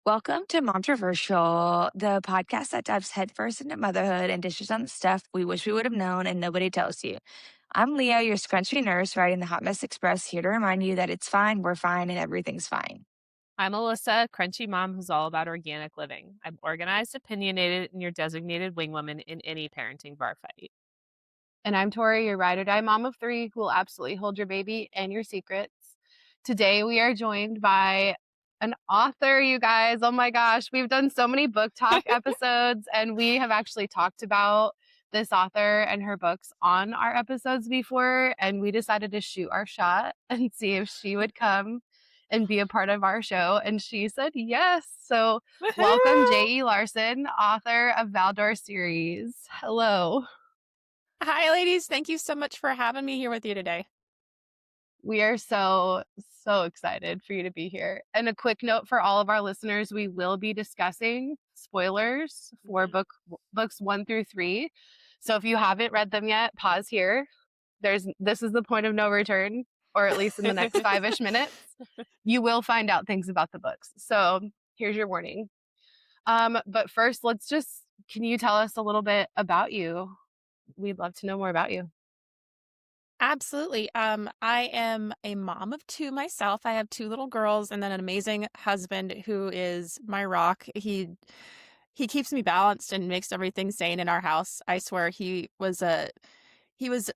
Welcome to Momtroversial, the podcast that dives headfirst into motherhood and dishes on the stuff we wish we would have known and nobody tells you. I'm Leah, your scrunchy nurse writing the Hot Mess Express, here to remind you that it's fine, we're fine, and everything's fine. I'm Alyssa, crunchy mom who's all about organic living. I'm organized, opinionated, and your designated wingwoman in any parenting bar fight. And I'm Tori, your ride or die mom of three who will absolutely hold your baby and your secrets. Today we are joined by an author, you guys. Oh my gosh, we've done so many book talk episodes, and we have actually talked about this author and her books on our episodes before, and we decided to shoot our shot and see if she would come and be a part of our show, and she said yes. So welcome, J.E. Larson, author of Valdor Series. Hello. Hi, ladies. Thank you so much for having me here with you today. We are so excited for you to be here. And a quick note for all of our listeners, we will be discussing spoilers for books 1 through 3. So if you haven't read them yet, pause here. This is the point of no return, or at least in the next 5-ish minutes. You will find out things about the books. So here's your warning. But first, can you tell us a little bit about you? We'd love to know more about you. Absolutely. I am a mom of 2 myself. I have 2 little girls and then an amazing husband who is my rock. He keeps me balanced and makes everything sane in our house. I swear he was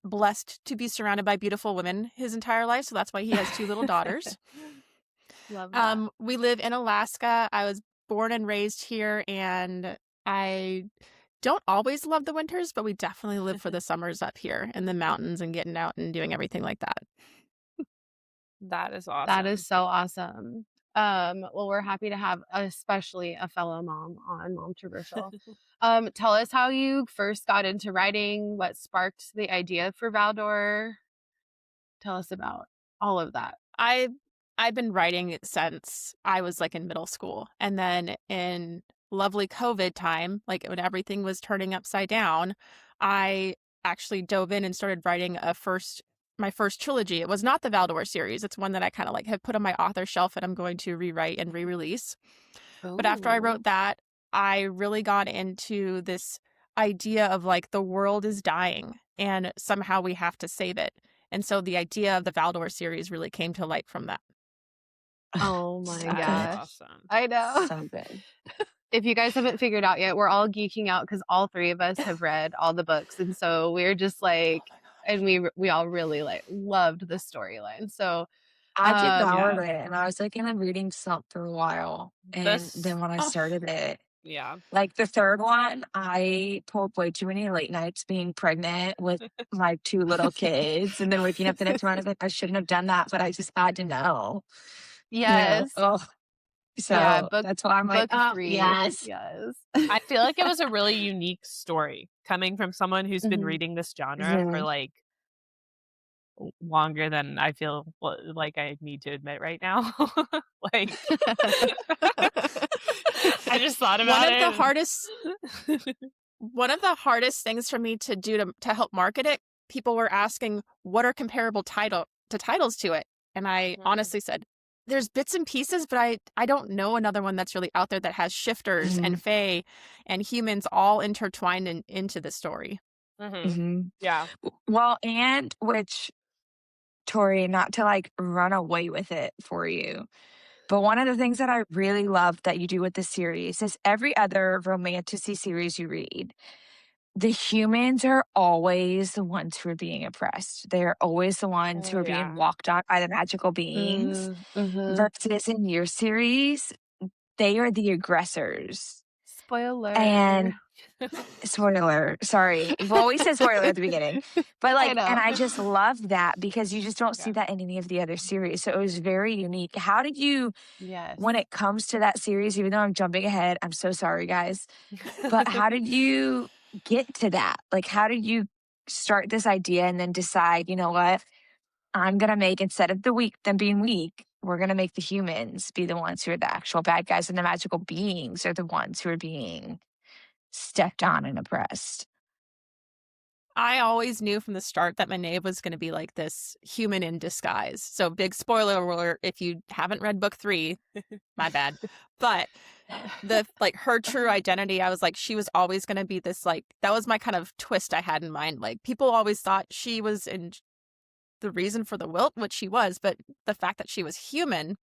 blessed to be surrounded by beautiful women his entire life, so that's why he has 2 little daughters. Love that. We live in Alaska. I was born and raised here, and I don't always love the winters, but we definitely live for the summers up here in the mountains and getting out and doing everything like that. That is awesome. That is so awesome. Well, we're happy to have especially a fellow mom on Momtroversial. Tell us how you first got into writing, what sparked the idea for Valdor. Tell us about all of that. I've been writing since I was like in middle school, and then in lovely COVID time, like when everything was turning upside down, I actually dove in and started writing my first trilogy. It was not the Valdor series. It's one that I kind of like have put on my author shelf and I'm going to rewrite and re-release. But after I wrote that, I really got into this idea of like the world is dying and somehow we have to save it. And so the idea of the Valdor series really came to light from that. Oh my So gosh. Awesome. I know. So good. If you guys haven't figured out yet, we're all geeking out because all 3 of us have read all the books. And so we're just like, and we all really like loved the storyline. So I yeah. devoured it, and I was like in a reading slump for a while. And then when I started it, Yeah. like the third one, I pulled way too many late nights being pregnant with my 2 little kids, and then waking up the next morning, I was like, I shouldn't have done that, but I just had to know. Yes. Oh, so Yeah, that's why I'm like, book oh, 3. yes. Yes. I feel like it was a really unique story coming from someone who's been Mhm. reading this genre for like longer than I feel like I need to admit right now. Like, I just thought about it. One of the hardest things for me to do to help market it, people were asking what are comparable titles to it. And I honestly said, there's bits and pieces, but I don't know another one that's really out there that has shifters and fae and humans all intertwined into the story. Yeah. Well, and which, Tori, not to like run away with it for you, but one of the things that I really love that you do with this series is every other romantasy series you read, the humans are always the ones who are being oppressed. They're always the ones who are being walked on by the magical beings. Versus in your series, they are the aggressors. Spoiler. And spoiler, sorry. Well, we said spoiler at the beginning. But like, and I just love that because you just don't see that in any of the other series. So it was very unique. How did you, when it comes to that series, even though I'm jumping ahead, I'm so sorry, guys. But how did you get to that? Like, how did you start this idea and then decide, you know what? I'm going to make, instead of them being weak, we're going to make the humans be the ones who are the actual bad guys, and the magical beings are the ones who are being stepped on and oppressed. I always knew from the start that Maeve was going to be like this human in disguise. So big spoiler alert if you haven't read book 3, my bad. But like her true identity, I was like, she was always going to be this, like, that was my kind of twist I had in mind. Like, people always thought she was in the reason for the wilt, which she was, but the fact that she was human,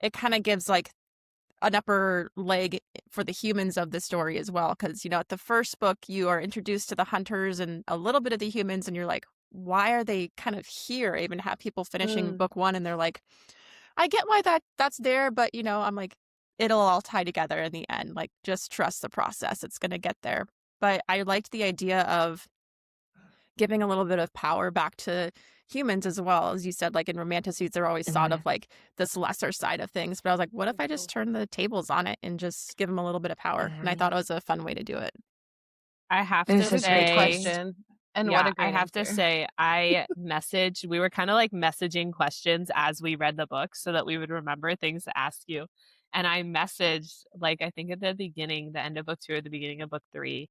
it kind of gives like an upper leg for the humans of the story as well. Because, you know, at the first book, you are introduced to the hunters and a little bit of the humans, and you're like, why are they kind of here? I even have people finishing book 1 and they're like, I get why that's there, but, you know, I'm like, it'll all tie together in the end. Like, just trust the process. It's going to get there. But I liked the idea of giving a little bit of power back to humans as well. As you said, like in romanticides, they're always thought of like this lesser side of things. But I was like, what if I just turn the tables on it and just give them a little bit of power? And I thought it was a fun way to do it. I have It was to a great say, question. And yeah, what a great I have to answer. say, we were kind of like messaging questions as we read the book so that we would remember things to ask you. And I messaged, like, I think at the beginning, the end of book 2 or the beginning of book 3,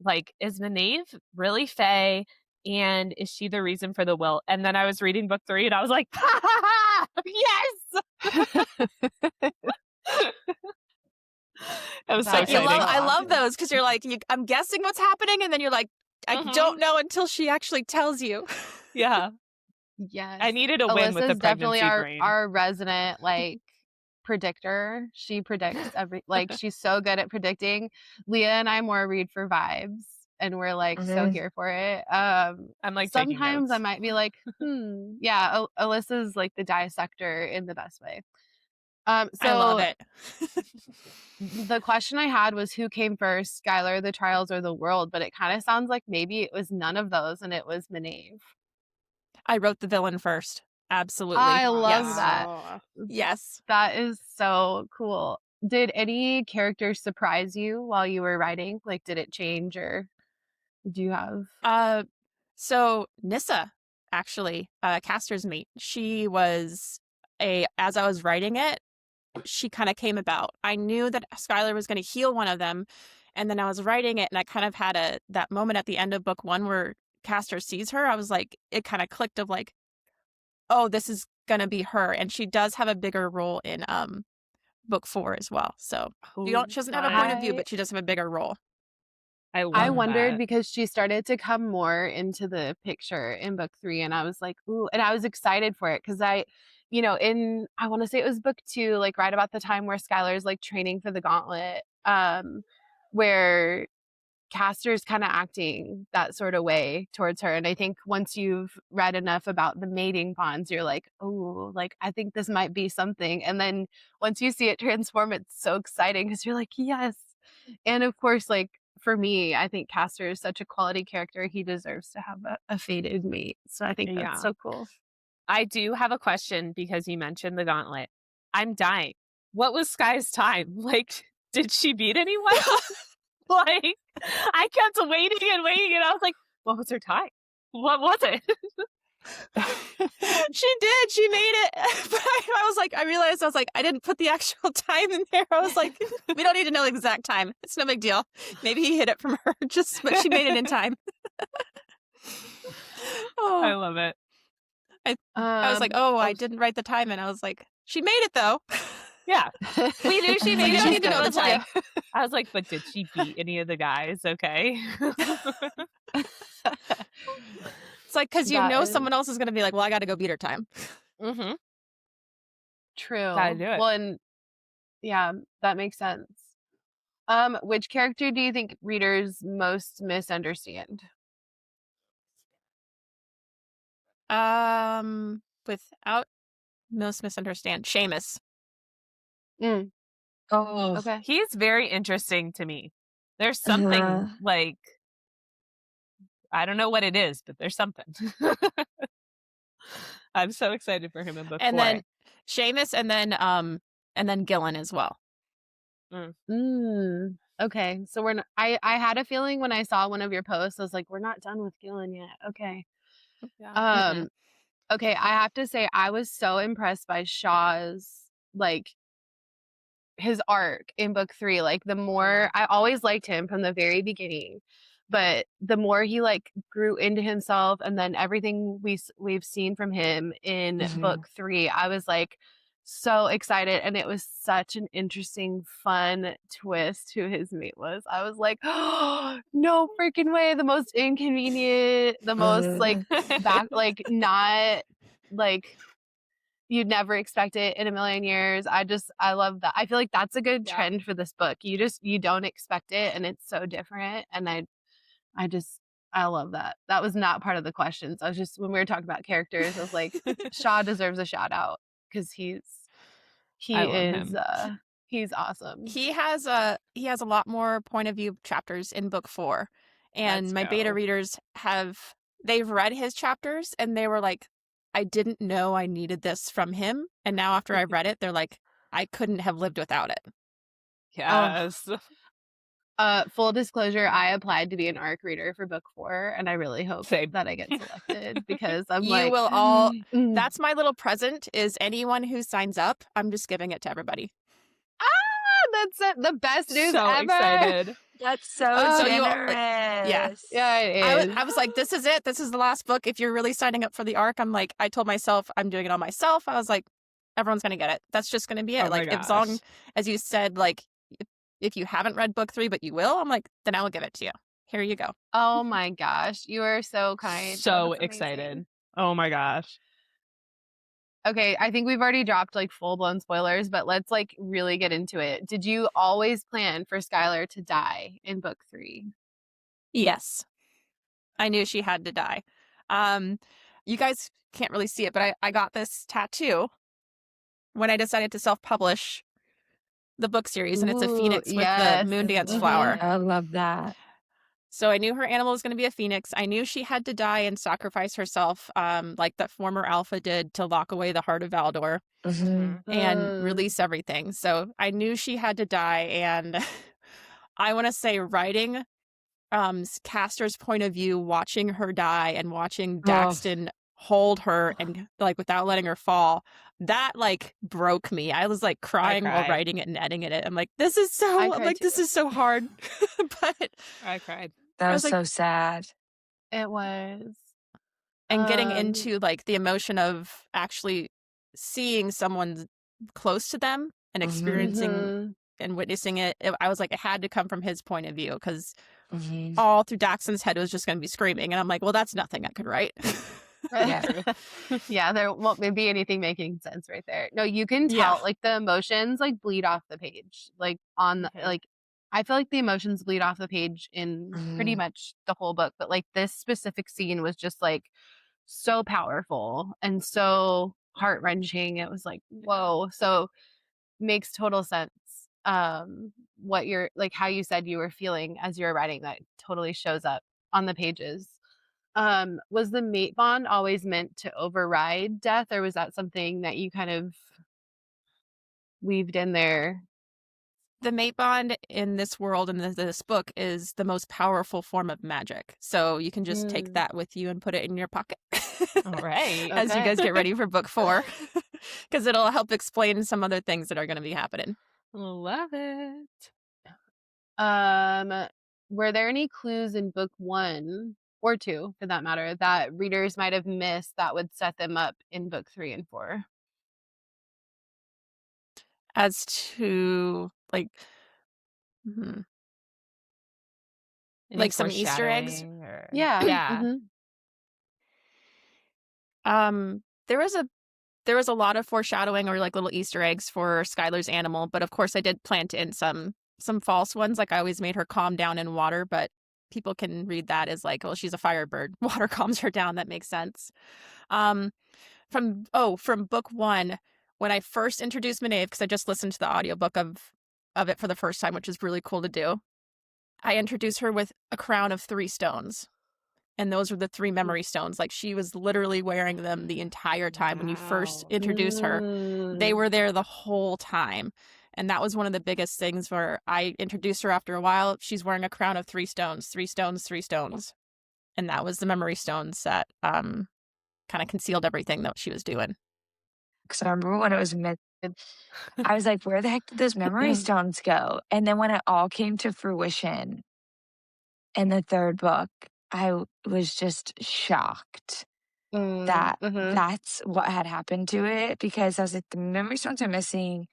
like, is Maeve really Fae? And is she the reason for the will? And then I was reading book 3 and I was like, ha ha ha, yes! That was so exciting. I love those because you're like, I'm guessing what's happening, and then you're like, I don't know until she actually tells you. Yeah. Yes. I needed a win with the Alyssa's definitely pregnancy brain. our resident like predictor. She predicts like she's so good at predicting. Leeah and I more read for vibes, and we're like so here for it. I'm like sometimes I might be like, yeah, Alyssa's like the dissector in the best way. So I love it. The question I had was, who came first, Skylar, the trials, or the world? But it kind of sounds like maybe it was none of those, and it was Maeve. I wrote the villain first. Absolutely. I love that. Yes. That is so cool. Did any characters surprise you while you were writing? Like, did it change, or do you have? So Nissa, actually, Castor's mate, she was as I was writing it, she kind of came about. I knew that Skylar was going to heal one of them, and then I was writing it, and I kind of had that moment at the end of book 1 where Castor sees her. I was like, it kind of clicked of like, oh, this is going to be her, and she does have a bigger role in book 4 as well. So she doesn't have a point of view, but she does have a bigger role. I wondered because she started to come more into the picture in book 3, and I was like, ooh, and I was excited for it because I want to say it was book 2, like right about the time where Skylar's like training for the gauntlet, where Castor's kind of acting that sort of way towards her. And I think once you've read enough about the mating ponds, you're like, oh, like I think this might be something. And then once you see it transform, it's so exciting because you're like, yes. And of course, like for me, I think Castor is such a quality character. He deserves to have a fated mate. So I think that's so cool. I do have a question because you mentioned the gauntlet. I'm dying. What was Sky's time? Like, did she beat anyone? Like, I kept waiting, and I was like, what was her time? What was it? She did. She made it. But I realized I didn't put the actual time in there. I was like, we don't need to know the exact time. It's no big deal. Maybe he hid it from her, but she made it in time. Oh, I love it. I was like, I didn't write the time, and I was like, she made it though. Yeah, we knew she made it. You don't need to know the time. I was like, but did she beat any of the guys? Okay. It's like, because someone else is going to be like, well, I got to go beat her time. Mm-hmm. True. Gotta do it. Well, and yeah, that makes sense. Which character do you think readers most misunderstand? Without most misunderstand, Seamus. Oh, okay. He's very interesting to me. There's something like, I don't know what it is, but there's something. I'm so excited for him in book 4. And then Seamus, and then Gillen as well. Okay, so we're not, I had a feeling when I saw one of your posts, I was like, we're not done with Gillen yet. Okay. Yeah. Okay, I have to say I was so impressed by Shaw's like his arc in book 3. Like the more I always liked him from the very beginning, but the more he like grew into himself, and then everything we've seen from him in book 3, I was like so excited, and it was such an interesting, fun twist who his mate was. I was like, oh, no freaking way. The most inconvenient, the most like back, like not like you'd never expect it in a million years. I love that. I feel like that's a good trend for this book. You don't expect it, and it's so different. And I love that. That was not part of the questions. I was just, when we were talking about characters, I was like, Shaw deserves a shout out because he's awesome. He has a lot more point of view chapters in book 4. And my beta readers they've read his chapters and they were like, I didn't know I needed this from him. And now after I read it, they're like, I couldn't have lived without it. Yes. Full disclosure, I applied to be an ARC reader for book 4, and I really hope that I get selected because I'm you will all. That's my little present. Is anyone who signs up, I'm just giving it to everybody. That's it. The best news so ever. Excited. That's so generous. Yeah, it is. I was like, this is it. This is the last book. If you're really signing up for the ARC, I told myself I'm doing it all myself. I was like, everyone's gonna get it. That's just gonna be it. Like as long as you said, like. If you haven't read book 3, but you will, I'm like, then I will give it to you. Here you go. Oh my gosh. You are so kind. So excited. Oh my gosh. Okay, I think we've already dropped like full-blown spoilers, but let's like really get into it. Did you always plan for Skylar to die in book 3? Yes. I knew she had to die. You guys can't really see it, but I got this tattoo when I decided to self-publish the book series, and it's a phoenix with the moon dance flower. I love that. So I knew her animal was going to be a phoenix. I knew she had to die and sacrifice herself, like the former alpha did, to lock away the heart of Valdor and release everything. So I knew she had to die, and I want to say writing Castor's point of view, watching her die and watching Daxton hold her and like without letting her fall, that like broke me. I was like crying while writing it and editing it. I'm like, this is so this is so hard. But I cried. That was so sad. It was. And getting into like the emotion of actually seeing someone close to them and experiencing and witnessing it, I was like, it had to come from his point of view, because all through Daxton's head was just going to be screaming. And I'm like, well, that's nothing I could write. Yeah, there won't be anything making sense right there. No, you can tell like the emotions like bleed off the page, like on the, like I feel like the emotions bleed off the page in pretty much the whole book, but like this specific scene was just like so powerful and so heart-wrenching. It was like, whoa. So makes total sense. What you're like, how you said you were feeling as you were writing, that totally shows up on the pages. Was the mate bond always meant to override death, or was that something that you kind of weaved in there? The mate bond in this world and this book is the most powerful form of magic. So you can just take that with you and put it in your pocket. All right. As you guys get ready for book 4. Because it'll help explain some other things that are going to be happening. Love it. Were there any clues in book 1 or 2, for that matter, that readers might have missed that would set them up in book 3 and 4? As to like like some Easter eggs? Or... Yeah. There was a lot of foreshadowing or like little Easter eggs for Skylar's animal, but of course I did plant in some false ones. Like I always made her calm down in water, but people can read that as like, well, she's a firebird. Water calms her down. That makes sense. From book 1, when I first introduced Maeve, because I just listened to the audiobook of it for the first time, which is really cool to do. I introduced her with a crown of 3 stones. And those were the 3 memory stones. Like she was literally wearing them the entire time. When you first introduced her, they were there the whole time. And that was one of the biggest things where I introduced her after a while. She's wearing a crown of 3 stones, 3 stones, 3 stones. And that was the memory stones that kind of concealed everything that she was doing. Because I remember when it was I was like, where the heck did those memory stones go? And then when it all came to fruition in the 3rd book, I was just shocked. that Mm-hmm. that's what had happened to it, because I was like, the memory stones are missing.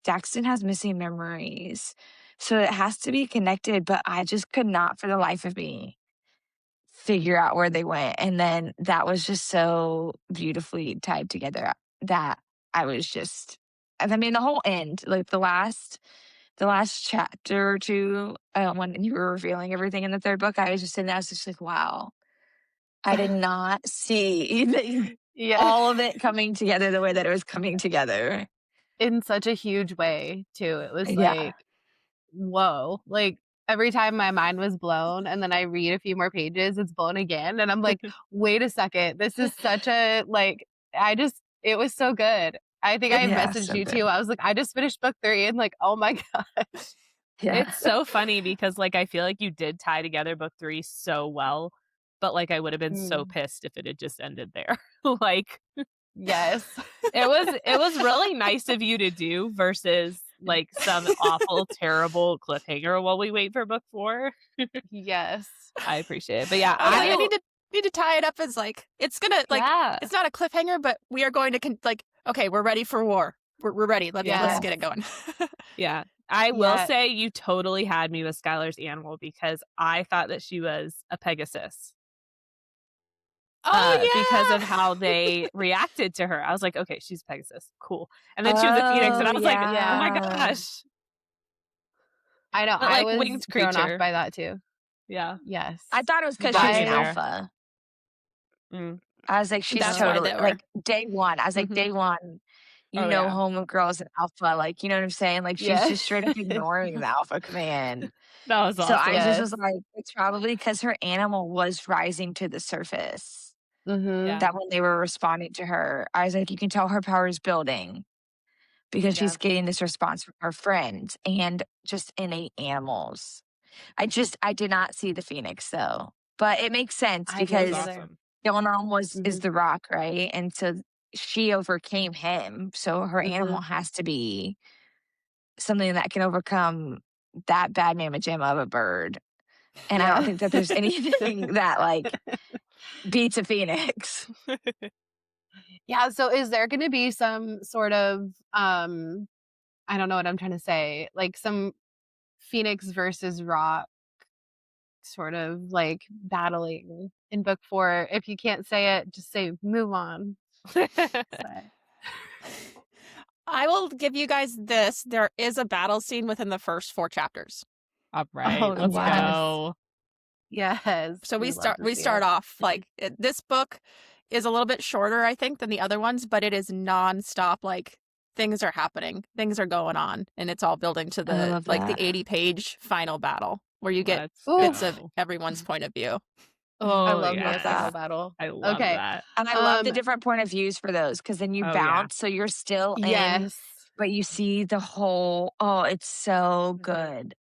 Daxton has missing memories. So it has to be connected, but I just could not for the life of me figure out where they went. And then that was just so beautifully tied together that I was just, I mean, the whole end, like the last chapter or two, when you were revealing everything in the third book, I was just sitting there, I was just like, wow, I did not see all of it coming together the way that it was coming together. In such a huge way, too. It was Yeah. like, whoa. Like, every time my mind was blown and then I read a few more pages, it's blown again. And I'm like, wait a second. This is such a, like, it was so good. I think I Yeah, messaged so you good. too. I was like, I just finished book 3 and like, oh my gosh. Yeah. It's so funny because like I feel like you did tie together book 3 so well, but like I would have been so pissed if it had just ended there. Like, yes. it was really nice of you to do versus like some awful, terrible cliffhanger while we wait for book 4. Yes. I appreciate it. But yeah, I was like, I need to tie it up as like, it's gonna like, it's not a cliffhanger, but we are going to like, okay, we're ready for war. We're ready. Let's get it going. Yeah. I will say you totally had me with Skylar's animal because I thought that she was a Pegasus. Because of how they reacted to her. I was like, okay, she's Pegasus. Cool. And then she was a Phoenix, and I was like, oh my gosh. I know. But, I like, was winged thrown creature. off by that too. Yeah. Yes. I thought it was because she was an alpha. I was like, she's totally, like, day one. I was like, day one, home of girls and alpha. Like, you know what I'm saying? Like, she's just straight up ignoring the alpha command. That was awesome. So I just was like, it's probably because her animal was rising to the surface. That when they were responding to her, I was like, you can tell her power is building because she's getting this response from her friends and just innate animals. I did not see the Phoenix though, but it makes sense because Dylan is the rock, right? And so she overcame him. So her animal has to be something that can overcome that bad mamma jamma of a bird. And I don't think that there's anything that like beats a Phoenix. Yeah. So is there going to be some sort of, I don't know what I'm trying to say, like some Phoenix versus Rock sort of like battling in book 4? If you can't say it, just say move on. I will give you guys this. There is a battle scene within the first 4 chapters. All right. Let's go. Yes. So we start off like this book is a little bit shorter, I think, than the other ones, but it is nonstop. Like things are happening, things are going on, and it's all building to the like the 80-page final battle where you get bits of everyone's point of view. Oh, I love that final battle. I love that. And I love the different point of views for those because then you bounce, so you're still in, but you see the whole. Oh, it's so good.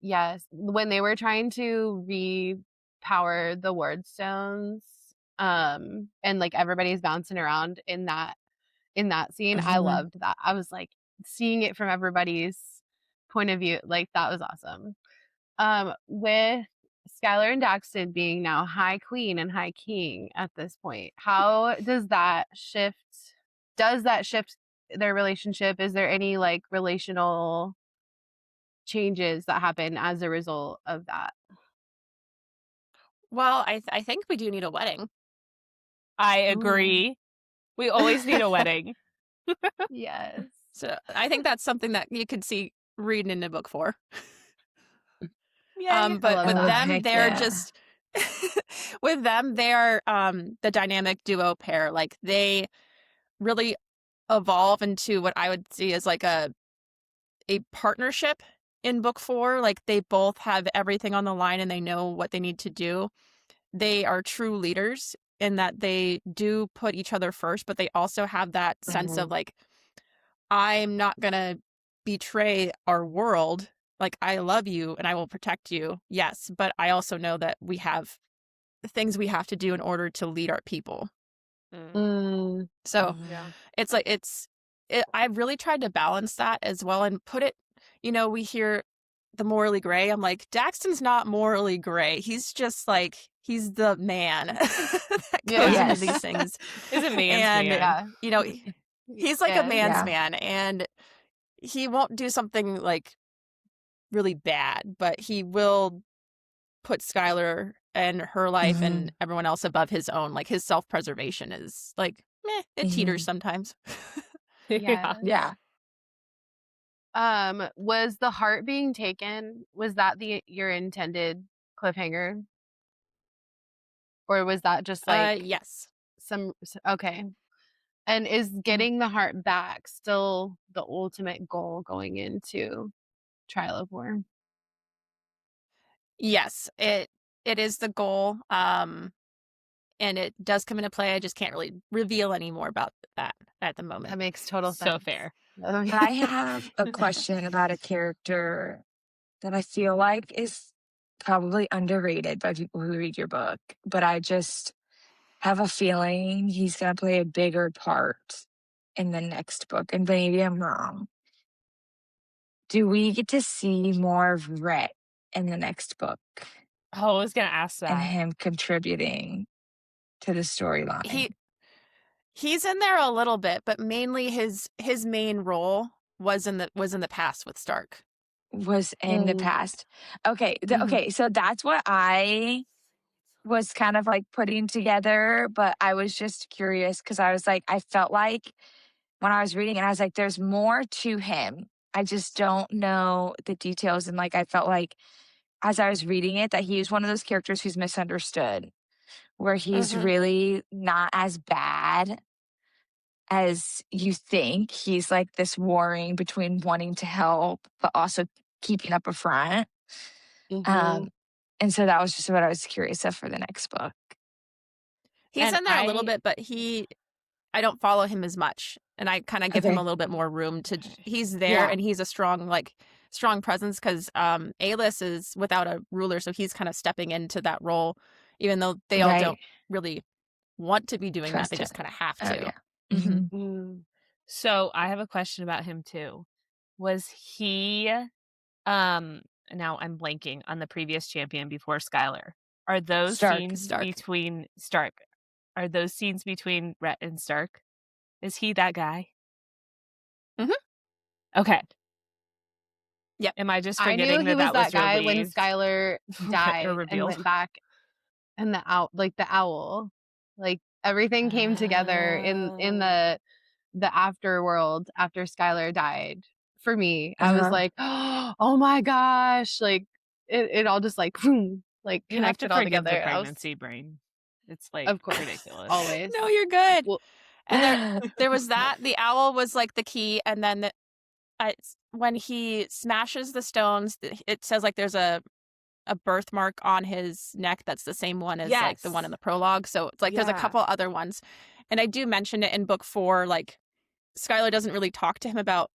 Yes, when they were trying to repower the ward stones, and like everybody's bouncing around in that scene, I loved that. I was like seeing it from everybody's point of view, like that was awesome. With Skylar and Daxton being now High Queen and High King at this point, how does that shift? Does that shift their relationship? Is there any like relational changes that happen as a result of that? Well, I think we do need a wedding. I agree. We always need a wedding. Yes. So I think that's something that you could see reading into book 4. Yeah. But with them, they're just with them, they're the dynamic duo pair. Like they really evolve into what I would see as like a partnership in book 4. Like they both have everything on the line and they know what they need to do. They are true leaders in that they do put each other first, but they also have that sense of like, I'm not going to betray our world. Like, I love you and I will protect you. Yes. But I also know that we have things we have to do in order to lead our people. So it's like, I really tried to balance that as well and put it, we hear the morally gray. I'm like, Daxton's not morally gray. He's just like, he's the man that goes Yeah. into these things. Is a man's And, man. you know, he's like a Yeah. man's Yeah. man, and he won't do something like really bad, but he will put Skylar and her life and everyone else above his own. Like his self-preservation is like, it teeters sometimes. Yeah. Yeah. Was the heart being taken, was that your intended cliffhanger? Or was that just like Yes. okay. And is getting the heart back still the ultimate goal going into Trial of War? Yes, it is the goal. And it does come into play. I just can't really reveal any more about that at the moment. That makes total sense. So fair. I have a question about a character that I feel like is probably underrated by people who read your book, but I just have a feeling he's going to play a bigger part in the next book, and maybe I'm wrong. Do we get to see more of Rhett in the next book Oh, I was going to ask and that. him contributing to the storyline? He's in there a little bit, but mainly his main role was in the past with Stark. Was in the past. Okay. Okay. So that's what I was kind of like putting together, but I was just curious because I was like, I felt like when I was reading it, I was like, there's more to him. I just don't know the details. And like, I felt like as I was reading it, that he was one of those characters who's misunderstood, where he's really not as bad as you think. He's like this warring between wanting to help, but also keeping up a front. And so that was just what I was curious of for the next book. He's in there a little bit, but I don't follow him as much. And I kind of give him a little bit more room to, he's there and he's a strong presence because Alyssa is without a ruler. So he's kind of stepping into that role, even though they all don't really want to be doing that. They just kind of have to. So I have a question about him too. Was he, now I'm blanking on the previous champion before Skylar. Are those scenes between Stark? Are those scenes between Rhett and Stark? Is he that guy? Okay. Yep. Am I just I forgetting knew he was that guy when relieved Skylar died or and went back, and the owl, like everything came together in the afterworld after Skylar died. For me, I was like, oh my gosh, like it all just like boom, like You have to connected all forgive together. the pregnancy brain. It's like Of course, ridiculous. always. No, you're good. Well, and there was that. The owl was like the key, and then when he smashes the stones, it says like there's a birthmark on his neck that's the same one as like the one in the prologue. So it's like there's a couple other ones. And I do mention it in book 4, like Skylar doesn't really talk to him about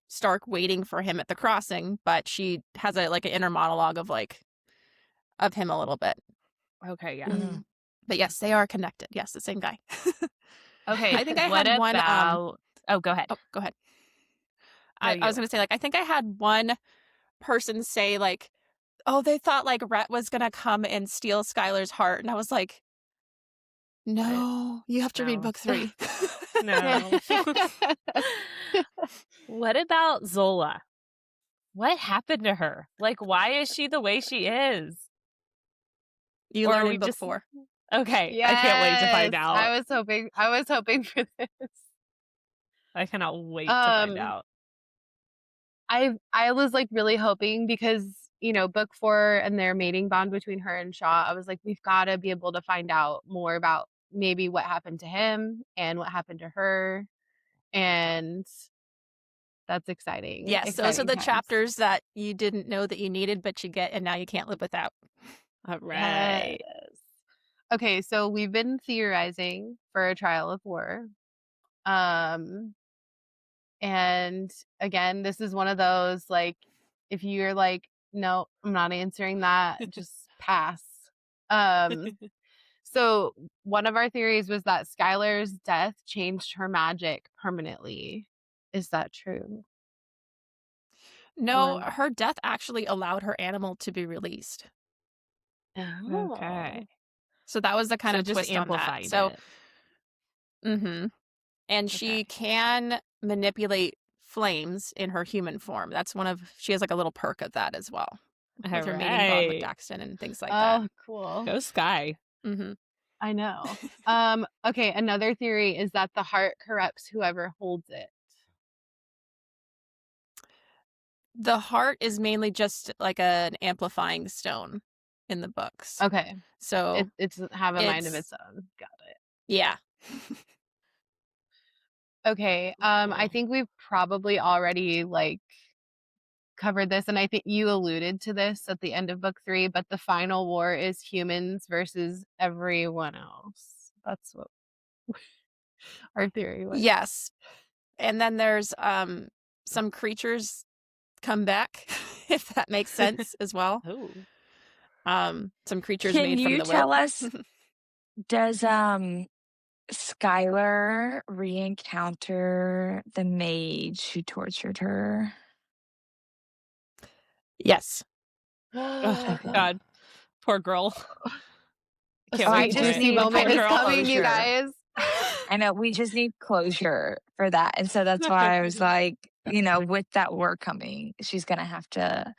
Stark waiting for him at the crossing, but she has an inner monologue of him a little bit. Okay, yeah. But yes, they are connected. Yes, the same guy. Okay, I think I had one. Oh, go ahead. Oh, go ahead. No, I was going to say, like, I think I had one person say, like, oh, they thought like Rhett was going to come and steal Skylar's heart. And I was like, no, you have to read book 3. No. What about Zola? What happened to her? Like, why is she the way she is? You learn in book 4. Okay, yes, I can't wait to find out. I was hoping for this. I cannot wait to find out. I was like really hoping because, book 4 and their mating bond between her and Shaw, I was like, we've got to be able to find out more about maybe what happened to him and what happened to her. And that's exciting. Yes, those are the chapters that you didn't know that you needed, but you get, and now you can't live without. All right. Yes. Okay, so we've been theorizing for a Trial of War. And again, this is one of those, like, if you're like, no, I'm not answering that, just pass. So one of our theories was that Skylar's death changed her magic permanently. Is that true? No, her death actually allowed her animal to be released. Oh. Okay. So that was the kind of just twist on that. amplified So, it. And she can manipulate flames in her human form. That's she has like a little perk of that as well. With her mating bond with Daxton and things like that. Oh, cool. Go Sky. I know. Okay, another theory is that the heart corrupts whoever holds it. The heart is mainly just like an amplifying stone in the books. Okay. So it's have a mind of its own. Got it. Yeah. Okay. I think we've probably already like covered this, and I think you alluded to this at the end of book 3, but the final war is humans versus everyone else. That's what our theory was. Yes. And then there's some creatures come back, if that makes sense as well. Some creatures made from the will. Can you tell us, does Skylar re-encounter the mage who tortured her? Yes. Oh, God. Poor girl. Can't wait. Juicy moment is coming, you guys. I know, we just need closure for that. And so that's why I was like, with that war coming, she's going to have to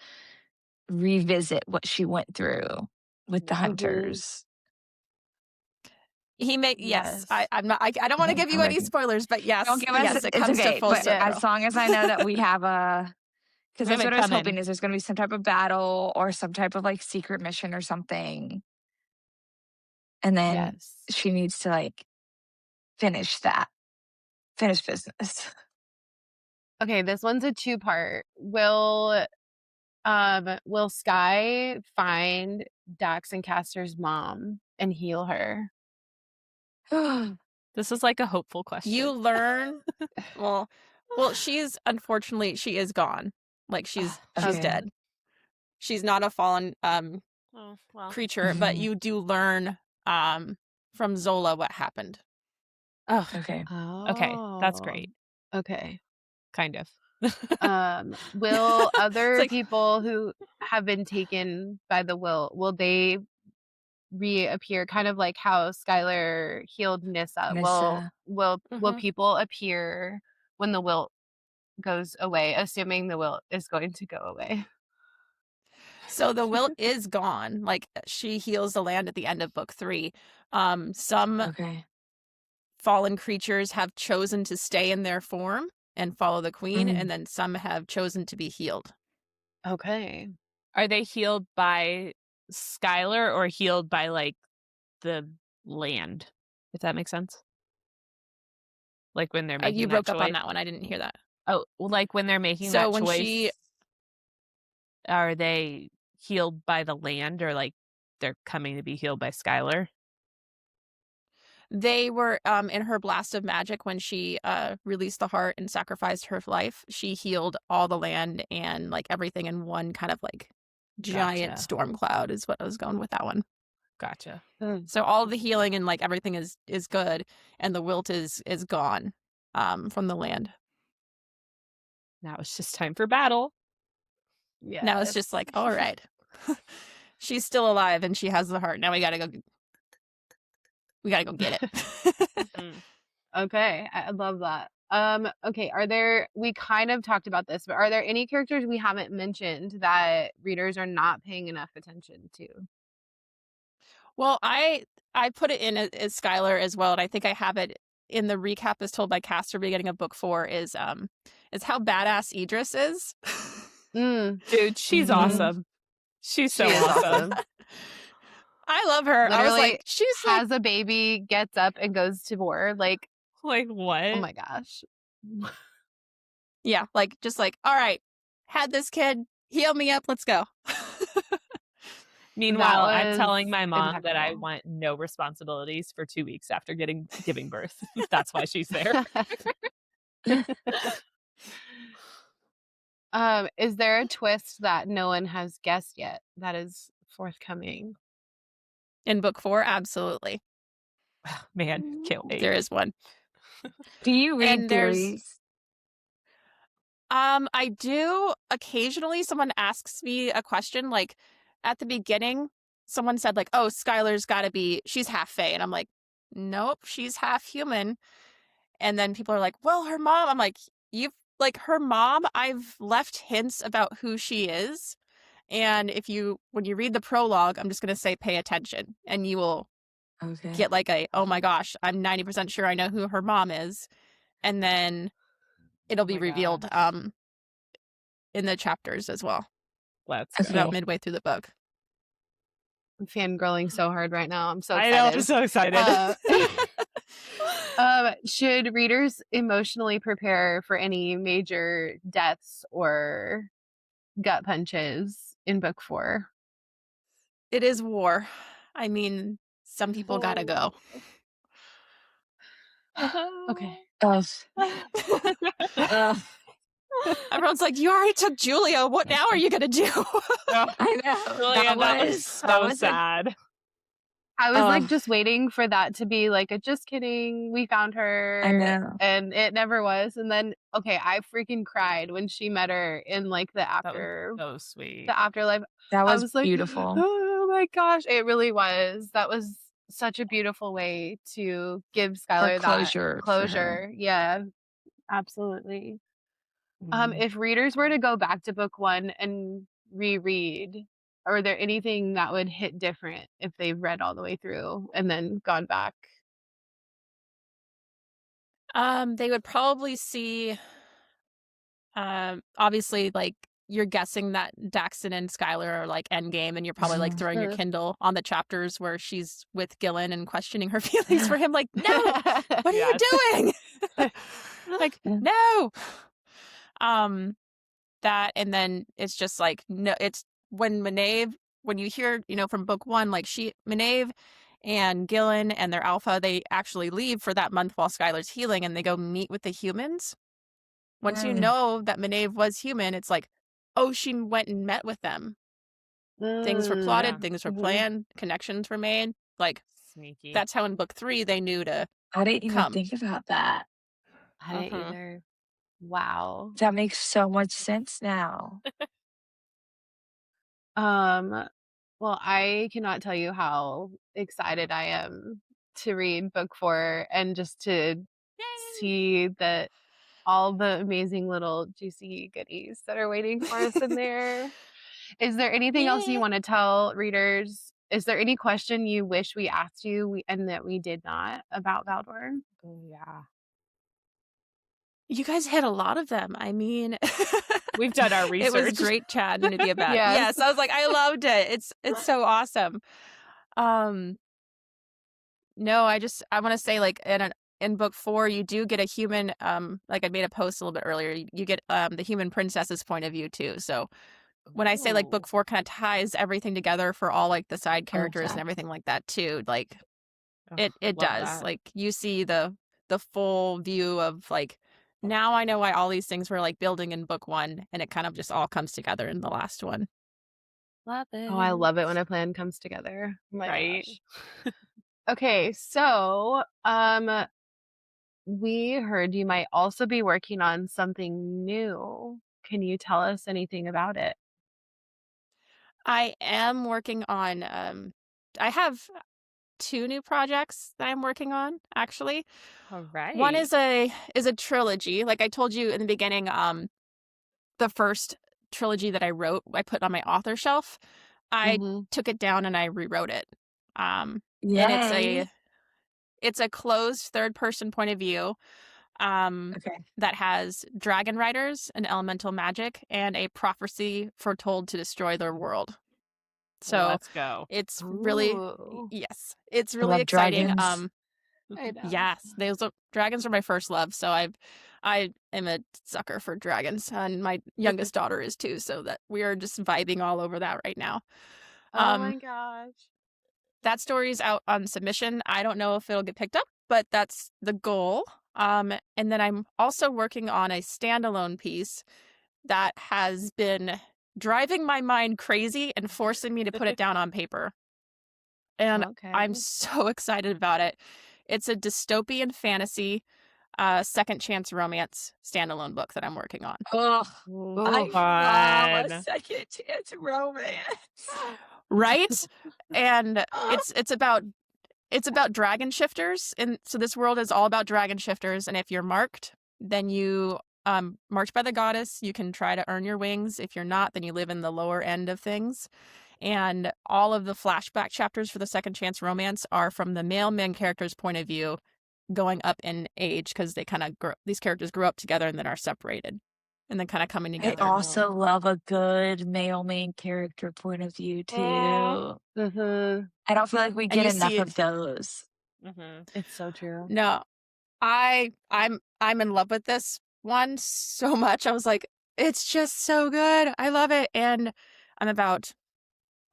revisit what she went through with the hunters. He may yes. I'm not. I don't want to give you any spoilers, but yes, don't give us. Yes, it comes to full circle. As long as I know that we have because that's what I was hoping is there's going to be some type of battle or some type of like secret mission or something, and then she needs to like finish business. Okay, this one's a 2-part. Will Sky find Dax and Castor's mom and heal her? This is like a hopeful question. You learn well, she's unfortunately she is gone. Like she's dead. She's not a fallen creature, but you do learn from Zola what happened. Oh, okay. Okay, that's great. Okay. Kind of. Will other people who have been taken by the will they reappear, kind of like how Skylar healed Nissa? Will people appear when the will goes away, assuming the will is going to go away? So the will is gone. Like she heals the land at the end of book 3. Some fallen creatures have chosen to stay in their form and follow the queen, and then some have chosen to be healed. Okay. Are they healed by Skylar or healed by like the land? If that makes sense. Like when they're making you that broke choice. up on that one. I didn't hear that. Oh, like when they're making that choice. Are they healed by the land or like they're coming to be healed by Skylar? They were in her blast of magic when she released the heart and sacrificed her life. She healed all the land and like everything in one kind of like giant storm cloud is what I was going with that one. Gotcha. So all the healing and like everything is good, and the wilt is gone from the land. Now it's just time for battle. Yeah. Now it's just like, all right. She's still alive and she has the heart. Now we gotta go get it. Okay, I love that. Okay, we kind of talked about this, but are there any characters we haven't mentioned that readers are not paying enough attention to? Well, I put it in as Skylar as well, and I think I have it in the recap as told by Castor beginning of book 4 is how badass Idris is. Dude, she's awesome. She's so awesome. I love her. Literally, I was like, she's has a baby, gets up and goes to war. Like what? Oh my gosh. Yeah, like just like, all right, had this kid, heal me up, let's go. Meanwhile, I'm telling my mom that I want no responsibilities for 2 weeks after giving birth. That's why she's there. Is there a twist that no one has guessed yet that is forthcoming? In book 4, absolutely. Man, can't wait. There is one. Do you read theories? I do occasionally. Someone asks me a question like at the beginning someone said like, oh, Skylar's gotta be, she's half fae. And I'm like, nope, she's half human. And then people are like, well, her mom, I'm like, you've like her mom, I've left hints about who she is. And when you read the prologue, I'm just going to say, pay attention, and you will get like oh my gosh, I'm 90% sure I know who her mom is. And then it'll be revealed in the chapters as well. Let's go. About midway through the book. I'm fangirling so hard right now. I'm so I excited. know, I'm so excited. Should readers emotionally prepare for any major deaths or gut punches in book 4? It is war. I mean, some people gotta go. Okay. Everyone's like, you already took Julia. What now are you gonna do? I know. That was so sad. I was like just waiting for that to be like a just kidding, we found her. I know. And it never was. And then I freaking cried when she met her in like the after. That was so sweet. The afterlife. That was, I was like, beautiful. Oh my gosh. It really was. That was such a beautiful way to give Skylar that closure. Yeah, absolutely. If readers were to go back to book 1 and reread, are there anything that would hit different if they've read all the way through and then gone back? They would probably see, obviously, like, you're guessing that Daxton and Skylar are like endgame, and you're probably like throwing your Kindle on the chapters where she's with Gillen and questioning her feelings for him. Like, no, what are you doing? Like, no. That, and then it's just like, no, it's when Maeve, when you hear, from book 1, like Maeve and Gillen and their alpha, they actually leave for that month while Skylar's healing, and they go meet with the humans. Once you know that Maeve was human, it's like, oh, she went and met with them. Things were plotted, things were planned, connections were made. Like, sneaky. That's how in book 3 they knew to I didn't even come. think about that. I didn't either. Wow. That makes so much sense now. Well, I cannot tell you how excited I am to read book 4 and just to see that all the amazing little juicy goodies that are waiting for us in there. Is there anything else you want to tell readers? Is there any question you wish we asked you and that we did not about Valdor? Oh, yeah. You guys hit a lot of them. I mean, we've done our research. It was great chatting to be about. Yes, I was like, I loved it. It's so awesome. No, I want to say, like, in book 4, you do get a human. Like I made a post a little bit earlier. You get the human princess's point of view too. So when I say like book 4 kind of ties everything together for all like the side characters and everything like that too. Like it does. That. Like you see the full view of like. Now I know why all these things were like building in book 1, and it kind of just all comes together in the last one. Love it. Oh, I love it when a plan comes together. Oh my gosh. Okay, so we heard you might also be working on something new. Can you tell us anything about it? I am working on I have 2 new projects that I'm working on, actually. All right. One is a trilogy. Like I told you in the beginning, the first trilogy that I wrote, I put on my author shelf. I took it down and I rewrote it. And it's a closed third-person point of view that has dragon riders and elemental magic and a prophecy foretold to destroy their world. So let's go. It's really it's really exciting. Dragons. Yes, dragons are my first love, so I am a sucker for dragons, and my youngest daughter is too, so that we are just vibing all over that right now. Oh my gosh. That story is out on submission. I don't know if it'll get picked up, but that's the goal. And then I'm also working on a standalone piece that has been driving my mind crazy and forcing me to put it down on paper. And I'm so excited about it. It's a dystopian fantasy, second chance romance standalone book that I'm working on. I love a second chance romance. Right? And it's about dragon shifters. And so this world is all about dragon shifters. And if you're marked, then you marked by the goddess, you can try to earn your wings. If you're not, then you live in the lower end of things. And all of the flashback chapters for the Second Chance romance are from the male main character's point of view, going up in age, because they kind of these characters grew up together and then are separated and then kind of coming together. I also love a good male main character point of view too. Mm-hmm. I don't feel like we get enough of those. Mm-hmm. It's so true. No, I'm in love with this one so much. I was like, it's just so good. I love it. And I'm about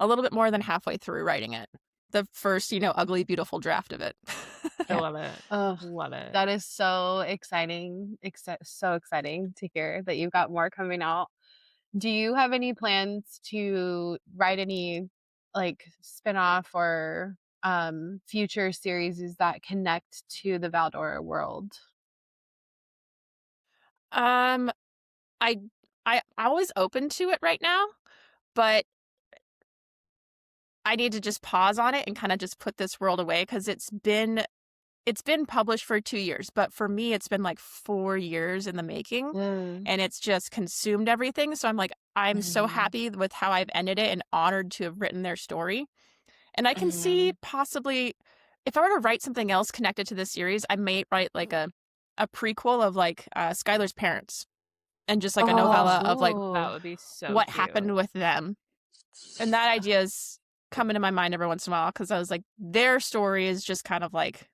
a little bit more than halfway through writing it. The first, ugly, beautiful draft of it. I love it. Oh, Love it. that is so exciting. So exciting to hear that you've got more coming out. Do you have any plans to write any like spin-off or future series that connect to the Valdor world? I'm always open to it right now, but I need to just pause on it and kind of just put this world away, because it's been published for 2 years, but for me it's been like 4 years in the making, and it's just consumed everything. So I'm like, I'm so happy with how I've ended it and honored to have written their story. And I can see possibly, if I were to write something else connected to this series, I may write like a prequel of like Skylar's parents, and just like a novella of like that would be so what cute. happened with them. And that idea is coming to my mind every once in a while, because I was like, their story is just kind of like,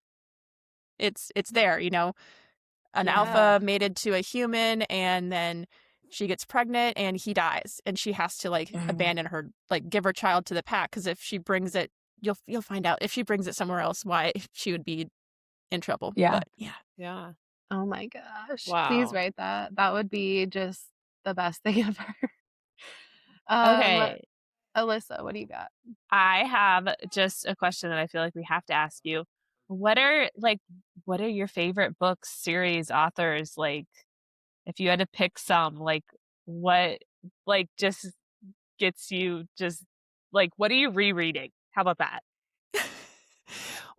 it's there, an alpha mated to a human, and then she gets pregnant and he dies, and she has to like abandon her, like give her child to the pack, because if she brings it, you'll find out if she brings it somewhere else why she would be in trouble. Yeah. But Yeah. Oh my gosh. Wow. Please write that. That would be just the best thing ever. Okay. Alyssa, what do you got? I have just a question that I feel like we have to ask you. What are your favorite books, series, authors? Like, if you had to pick some, like, what, like, just gets you just, like, what are you rereading? How about that?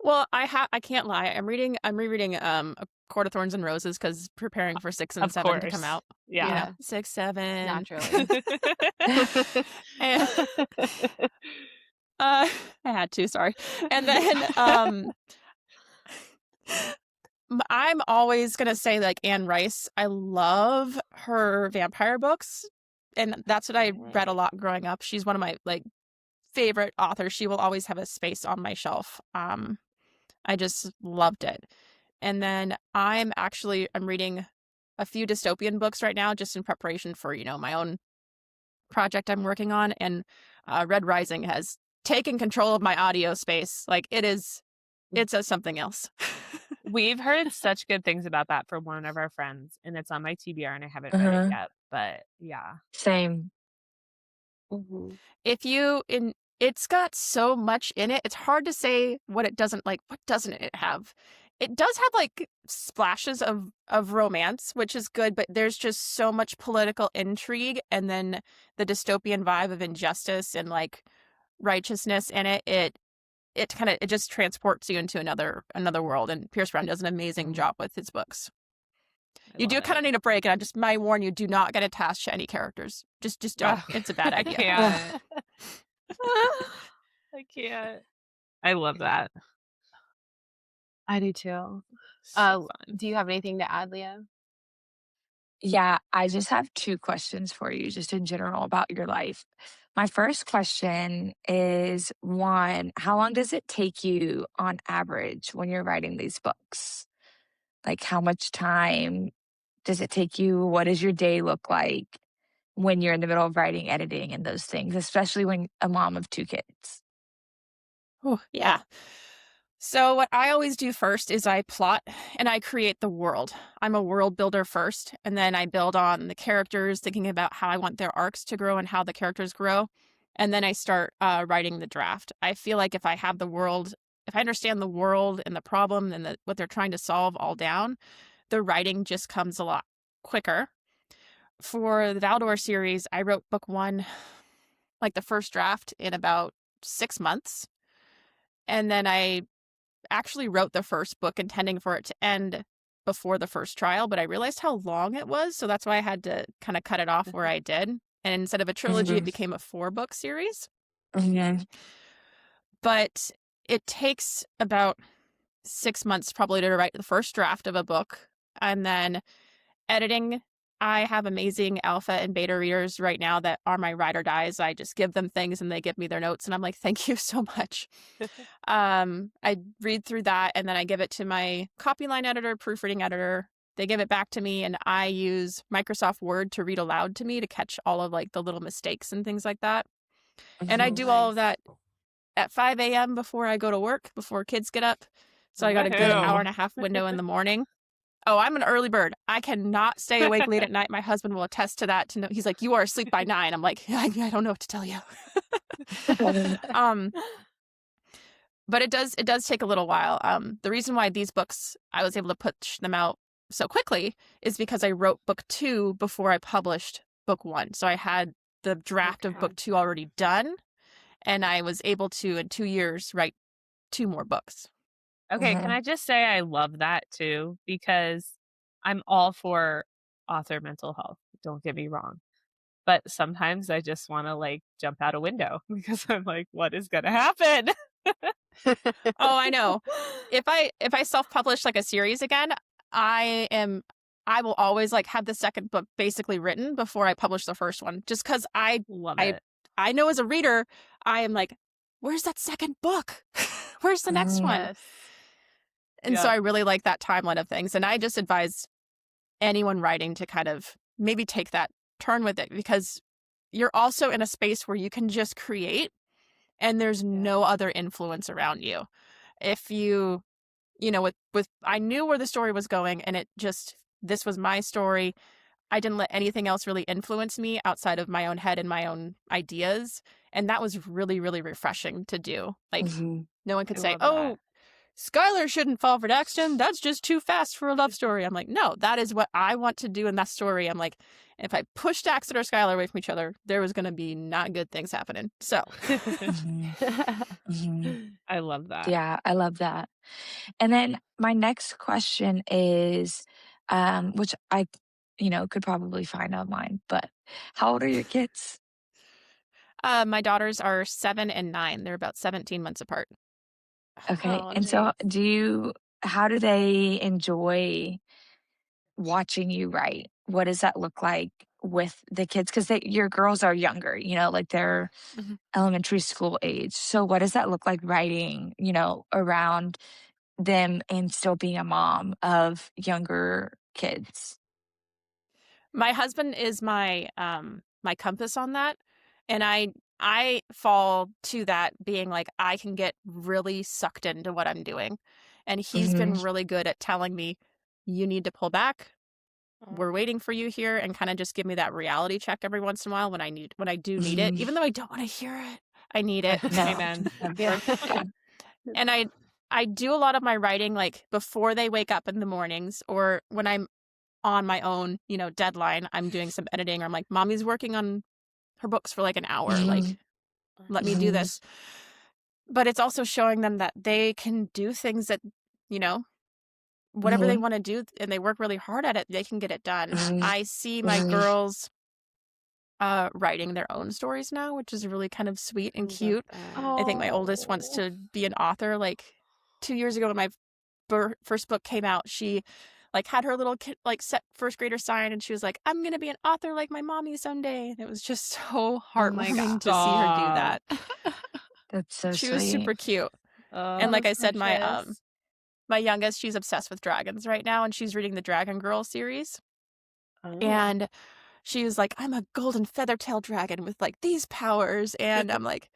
Well, I can't lie. I'm rereading A Court of Thorns and Roses, because preparing for 6 and Of 7 to course. come out. Yeah. 6, 7. Naturally. And I had to, sorry. And then I'm always gonna say like Anne Rice. I love her vampire books, and that's what I read a lot growing up. She's one of my like favorite authors. She will always have a space on my shelf. I just loved it. And then I'm reading a few dystopian books right now, just in preparation for my own project I'm working on. And Red Rising has taken control of my audio space. Like it's something else. We've heard such good things about that from one of our friends, and it's on my TBR, and I haven't read it yet. But yeah, same. It's got so much in it. It's hard to say what it doesn't like. What doesn't it have? It does have like splashes of romance, which is good, but there's just so much political intrigue, and then the dystopian vibe of injustice and like righteousness in it. It just transports you into another world, and Pierce Brown does an amazing job with his books. You do kind of need a break, and I just might warn you: do not get attached to any characters. Just don't. It's a bad idea. I can't. I can't. I love that. I do too. So Do you have anything to add, Leeah? Yeah, I just have 2 questions for you, just in general about your life. My first question is, 1, how long does it take you on average when you're writing these books? Like, how much time does it take you? What does your day look like when you're in the middle of writing, editing, and those things, especially when a mom of 2 kids? Oh, yeah. So what I always do first is I plot and I create the world. I'm a world builder first, and then I build on the characters, thinking about how I want their arcs to grow and how the characters grow. And then I start writing the draft. I feel like if I have the world, if I understand the world and the problem and what they're trying to solve all down, the writing just comes a lot quicker. For the Valdor series, I wrote book 1, like the first draft, in about 6 months. And then I actually wrote the first book intending for it to end before the first trial, but I realized how long it was. So that's why I had to kind of cut it off where I did. And instead of a trilogy, it became a 4-book series. But it takes about 6 months probably to write the first draft of a book. And then editing, I have amazing alpha and beta readers right now that are my ride or dies. I just give them things and they give me their notes and I'm like, thank you so much. I read through that and then I give it to my copy line editor, proofreading editor. They give it back to me and I use Microsoft Word to read aloud to me to catch all of like the little mistakes and things like that. And I do all of that at 5 a.m. before I go to work, before kids get up. So I got a good hour and a half window in the morning. Oh, I'm an early bird. I cannot stay awake late at night. My husband will attest to that. He's like, you are asleep by 9. I'm like, I don't know what to tell you. But it does take a little while. The reason why these books, I was able to push them out so quickly is because I wrote book 2 before I published book 1. So I had the draft of book 2 already done. And I was able to, in 2 years, write 2 more books. Okay, can I just say I love that too, because I'm all for author mental health. Don't get me wrong. But sometimes I just want to like jump out a window because I'm like, what is going to happen? Oh, I know. If I self-publish like a series again, I will always like have the second book basically written before I publish the first one, just because I love it. I know as a reader, I am like, where's that second book? Where's the next one? And so I really like that timeline of things. And I just advise anyone writing to kind of maybe take that turn with it, because you're also in a space where you can just create and there's no other influence around you. If you know, with I knew where the story was going and this was my story. I didn't let anything else really influence me outside of my own head and my own ideas. And that was really, really refreshing to do. Like no one could say, oh, Skylar shouldn't fall for Daxton. That's just too fast for a love story. I'm like, no, that is what I want to do in that story. I'm like, if I pushed Daxton or Skylar away from each other, there was going to be not good things happening. So I love that. Yeah, I love that. And then my next question is, which I, could probably find online, but how old are your kids? My daughters are 7 and 9. They're about 17 months apart. Okay. And so how do they enjoy watching you write? What does that look like with the kids? Because your girls are younger, like they're elementary school age. So what does that look like writing, around them and still being a mom of younger kids? My husband is my my compass on that. And I fall to that being like, I can get really sucked into what I'm doing. And he's been really good at telling me, you need to pull back. We're waiting for you here, and kind of just give me that reality check every once in a while when I do need it, even though I don't want to hear it. I need it. Amen. And I do a lot of my writing like before they wake up in the mornings, or when I'm on my own, deadline, I'm doing some editing, or I'm like, mommy's working on her books for like an hour. Like, let me do this. But it's also showing them that they can do things that, whatever they want to do, and they work really hard at it, they can get it done. I see my girls writing their own stories now, which is really kind of sweet and cute. I think my oldest wants to be an author. Like 2 years ago when my first book came out, she like had her little kid like set first grader sign, and she was like, I'm gonna be an author like my mommy someday. And it was just so heartwarming to see her do that. That's so she sweet. was super cute. And like I said, my youngest, she's obsessed with dragons right now, and she's reading the Dragon Girl series. And she was like, I'm a golden feather-tailed dragon with like these powers. And I'm like,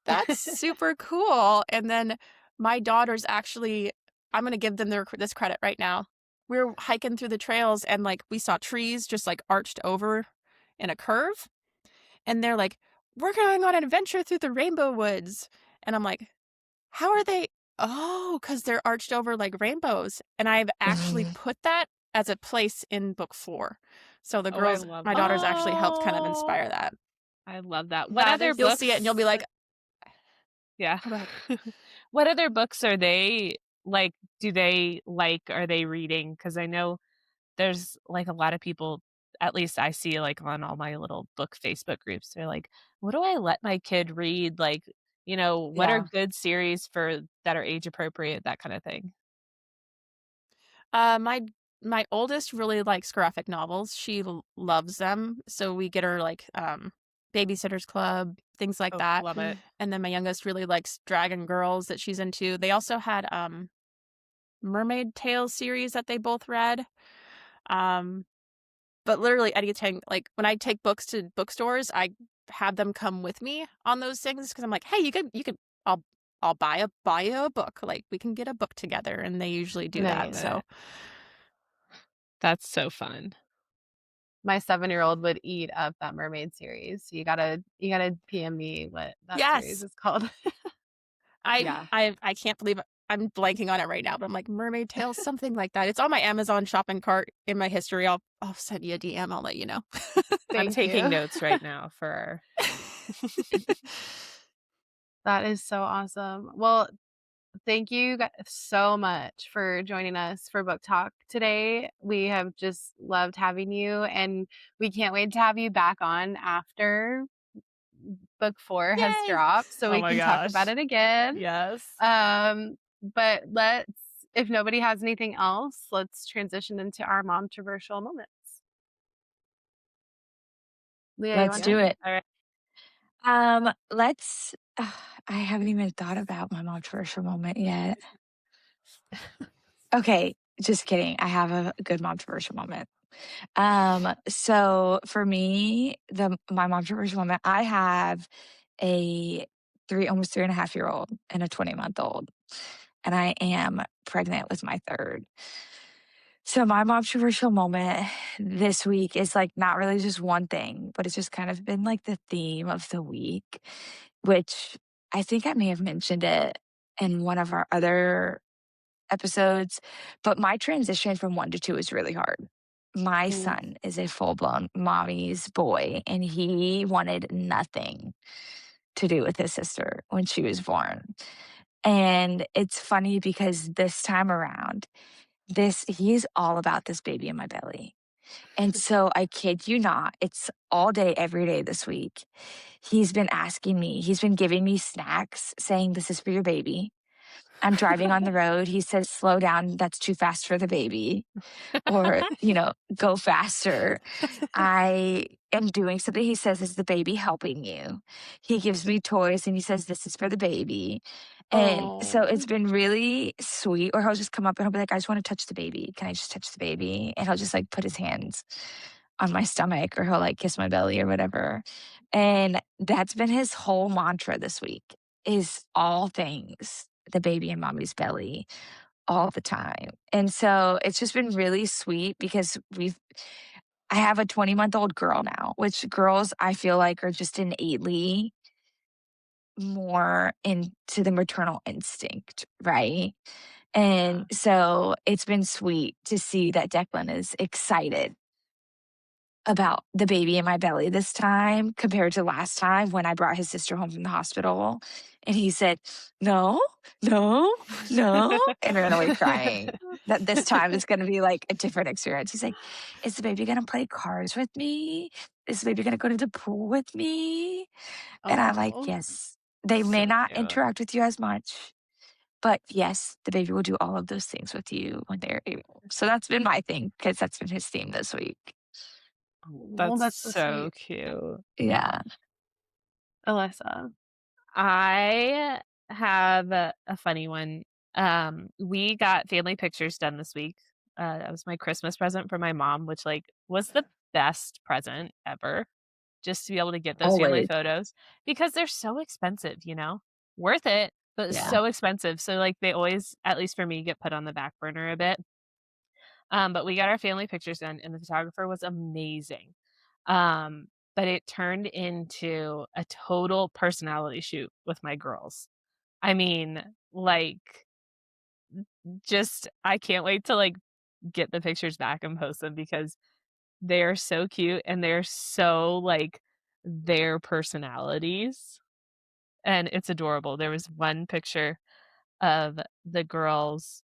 that's super cool. And then my daughters actually, I'm going to give them this credit right now. We were hiking through the trails and like we saw trees just like arched over in a curve. And they're like, we're going on an adventure through the rainbow woods. And I'm like, how are they? Oh, because they're arched over like rainbows. And I've actually put that as a place in book 4. So the girls, my daughters actually helped kind of inspire that. I love that. What other books? You'll see it and you'll be like, Yeah. But What other books are they like? Are they reading? Because I know there's like a lot of people, at least I see like on all my little book Facebook groups, they're like, what do I let my kid read? Like, what are Yeah. good series that are age appropriate, that kind of thing. my oldest really likes graphic novels. She loves them, so we get her like Babysitter's Club, things like Oh, that. love it. And then my youngest really likes Dragon Girls that she's into. They also had Mermaid Tales series that they both read. But literally anything, like when I take books to bookstores, I have them come with me on those things because I'm like, hey, you could, I'll buy a book. Like we can get a book together, and they usually do that. Nice. So That's so fun. My 7-year-old would eat up that mermaid series. So you gotta PM me what that series yes, is called. Yeah. I can't believe I'm blanking on it right now, but I'm like Mermaid Tales, something like that. It's on my Amazon shopping cart in my history. I'll send you a DM. I'll let you know. I'm Thank taking you. notes right now for That is so awesome. Well, thank you so much for joining us for book talk today. We have just loved having you, and we can't wait to have you back on after book 4 has Yay! dropped so Oh we my can talk about gosh. it again. Yes. But if nobody has anything else, let's transition into our Momtroversial moments. Leeah, you Let's want do to? it. All right. Let's. I haven't even thought about my controversial moment yet. Okay, just kidding. I have a good controversial moment. So for me, my controversial moment, I have a almost 3.5-year-old and a 20-month-old, and I am pregnant with my third. So my controversial moment this week is like not really just one thing, but it's just kind of been like the theme of the week, which I think I may have mentioned it in one of our other episodes, but my transition from 1 to 2 is really hard. My son is a full-blown mommy's boy, and he wanted nothing to do with his sister when she was born. And it's funny because this time around, he's all about this baby in my belly. And so I kid you not, it's all day, every day this week. He's been giving me snacks saying, "This is for your baby." I'm driving on the road. He says, "Slow down. That's too fast for the baby." Or, "Go faster." I am doing something. He says, "Is the baby helping you?" He gives me toys and he says, "This is for the baby." And so it's been really sweet. Or he'll just come up and he'll be like, "I just want to touch the baby. Can I just touch the baby?" And he'll just like put his hands on my stomach, or he'll like kiss my belly or whatever. And that's been his whole mantra this week, is all things the baby in mommy's belly all the time. And so it's just been really sweet because I have a 20-month-old girl now, which girls I feel like are just innately more into the maternal instinct, right? And so it's been sweet to see that Declan is excited about the baby in my belly this time compared to last time when I brought his sister home from the hospital. And he said, "No, no, no," and ran away crying. That this time is going to be like a different experience. He's like, "Is the baby going to play cards with me? Is the baby going to go to the pool with me?" And I'm like, Oh, "Yes, they may So not cute. interact with you as much, but yes, the baby will do all of those things with you when they're able." So that's been my thing, because that's been his theme this week. well, That's that's so so sweet. cute. Yeah. Alyssa. I have a funny one. We got family pictures done this week. That was my Christmas present for my mom, which like was the best present ever. Just to be able to get those family Always. photos, because they're so expensive, worth it, but Yeah. so expensive. So like they always, at least for me, get put on the back burner a bit. But we got our family pictures done, and the photographer was amazing. But it turned into a total personality shoot with my girls. I mean, like, just I can't wait to like get the pictures back and post them, because they are so cute and they're so like their personalities. and it's adorable. There was one picture of the girls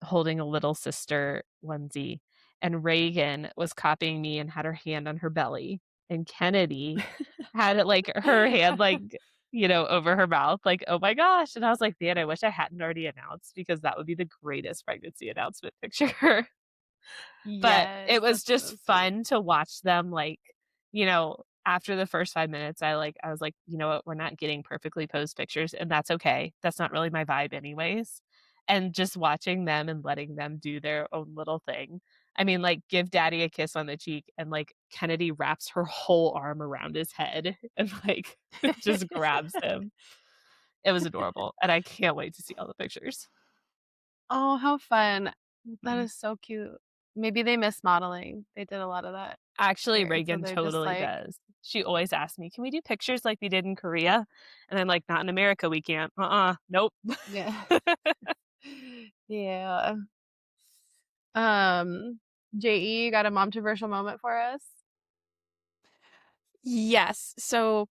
holding a little sister onesie, and Reagan was copying me and had her hand on her belly, and Kennedy had it like her hand like over her mouth, like, oh my gosh. And I was like, man, I wish I hadn't already announced, because that would be the greatest pregnancy announcement picture. But Yes, it was that's so just sweet. fun to watch them, like, after the first 5 minutes, I was like, you know what, we're not getting perfectly posed pictures, and that's okay. That's not really my vibe anyways. And just watching them and letting them do their own little thing. I mean, like, give daddy a kiss on the cheek, and like Kennedy wraps her whole arm around his head and like just grabs him. It was adorable. And I can't wait to see all the pictures. Oh, how fun. That Mhm. is so cute. Maybe they miss modeling. They did a lot of that Actually, here, so Reagan they're just totally like, does. She always asks me, can we do pictures like we did in Korea? And I'm like, not in America, we can't. Nope. yeah. Yeah. JE, you got a Momtroversial moment for us? Yes. So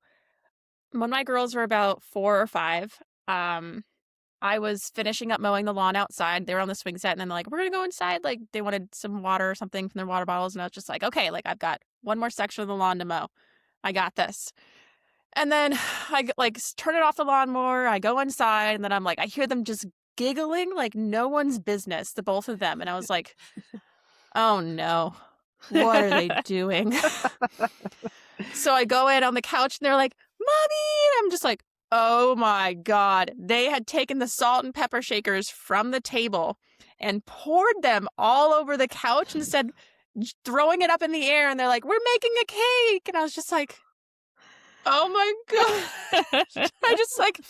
when my girls were about 4 or 5, I was finishing up mowing the lawn outside. They were on the swing set, and then they're like, we're going to go inside. Like, they wanted some water or something from their water bottles. And I was just like, okay, like, I've got one more section of the lawn to mow. I got this. And then I turn it off the lawnmower. I go inside, and then I'm like, I hear them just giggling like no one's business, the both of them. And I was like, oh no, what are they doing? So I go in on the couch, and they're like, Mommy! And I'm just like, oh my God. They had taken the salt and pepper shakers from the table and poured them all over the couch and said, throwing it up in the air. And they're like, we're making a cake. And I was just like, oh my gosh. I just like,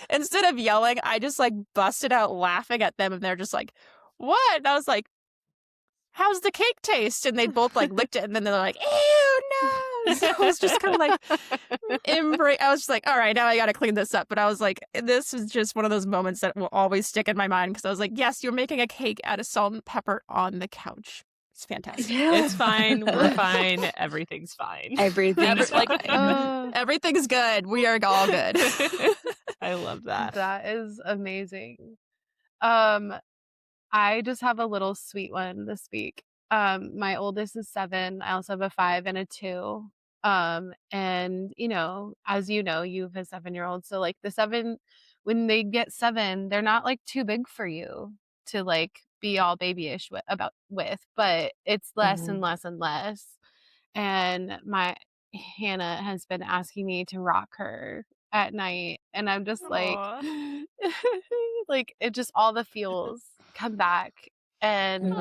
instead of yelling, I just like busted out laughing at them. And they're just like, what? And I was like, how's the cake taste? And they both like licked it, and then they're like, ew, no. So I was just kind of like, I was just like, all right, now I got to clean this up. But I was like, this is just one of those moments that will always stick in my mind, because I was like, yes, you're making a cake out of salt and pepper on the couch. It's fantastic. It's fine. We're fine. Everything's fine. Everything's fine. Everything's good. We are all good. I love that. That is amazing. I just have a little sweet one this week. My oldest is 7. I also have a 5 and a 2. And as you know, you have a 7-year-old. So like the 7, when they get 7, they're not like too big for you to like be all babyish with, but it's less and less and less. And my Hannah has been asking me to rock her at night, and I'm just like, like it just all the feels come back, and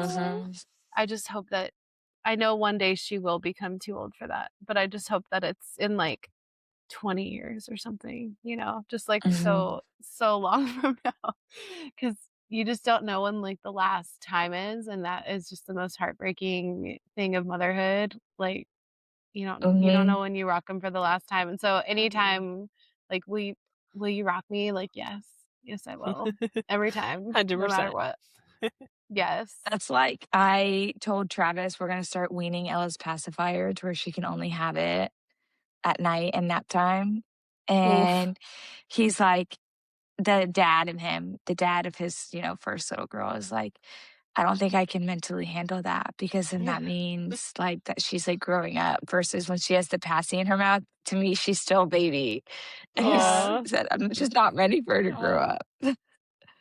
I just hope that, I know one day she will become too old for that, but I just hope that it's in like 20 years or something, just like so long from now, because you just don't know when like the last time is, and that is just the most heartbreaking thing of motherhood. Like you don't know when you rock them for the last time, and so anytime, like, will you rock me? Like, yes I will, every time, 100%. no matter what. Yes. That's like, I told Travis we're going to start weaning Ella's pacifier to where she can only have it at night and nap time. And he's like, the dad of his, first little girl is like, I don't think I can mentally handle that, because then that means like that she's like growing up, versus when she has the passy in her mouth, to me, she's still a baby. And he said, I'm just not ready for her to grow up.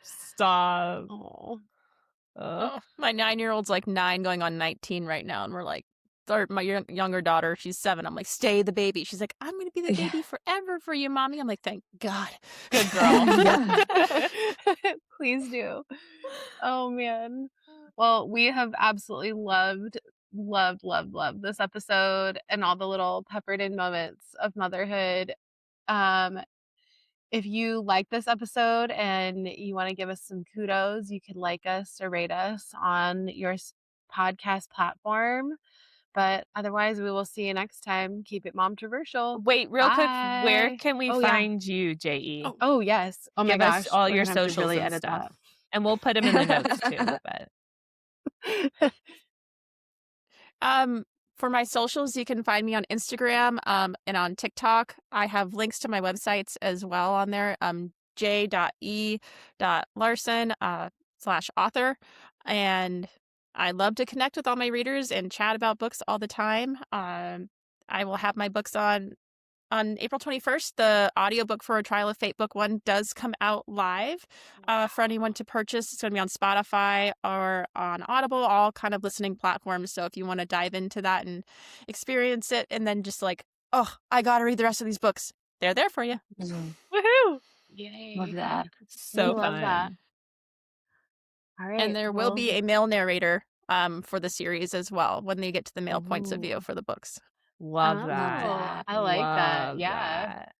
Stop. My 9-year-old's like 9 going on 19 right now, and we're like, or my younger daughter, she's 7. I'm like, stay the baby. She's like, I'm gonna be the baby forever for you, Mommy. I'm like, thank God. Good girl. Please do. Oh man. Well, we have absolutely loved this episode and all the little peppered in moments of motherhood. If you like this episode and you want to give us some kudos, you can like us or rate us on your podcast platform. But otherwise, we will see you next time. Keep it Momtroversial. Wait, real quick, where Bye. can we find you, JE? Oh yes. Oh my Give gosh. us all We're your gonna have to socials really and edit stuff. that. And we'll put them in the notes too. But For my socials, you can find me on Instagram and on TikTok. I have links to my websites as well on there. j.e.larson /author. And I love to connect with all my readers and chat about books all the time. I will have my books on April 21st. The audiobook for A Trial of Fate Book 1 does come out live for anyone to purchase. It's going to be on Spotify or on Audible, all kind of listening platforms. So if you want to dive into that and experience it and then just like, oh, I got to read the rest of these books, they're there for you. Woohoo! Yay. Love that. So We love fun. that. All right. And there will be a male narrator for the series as well when they get to the male points of view Ooh. for the books. Love Oh, that. I like that. Love Yeah. that.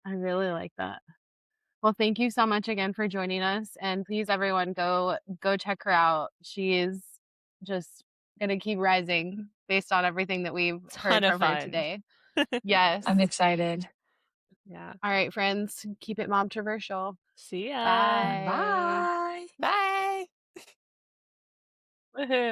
I really like that. Well, thank you so much again for joining us. And please, everyone, go check her out. She is just gonna keep rising based on everything that we've heard Ton of from her fun. today. Yes. I'm excited. Yeah. All right, friends, keep it Momtroversial. See ya. Bye. Bye. Bye. Woohoo.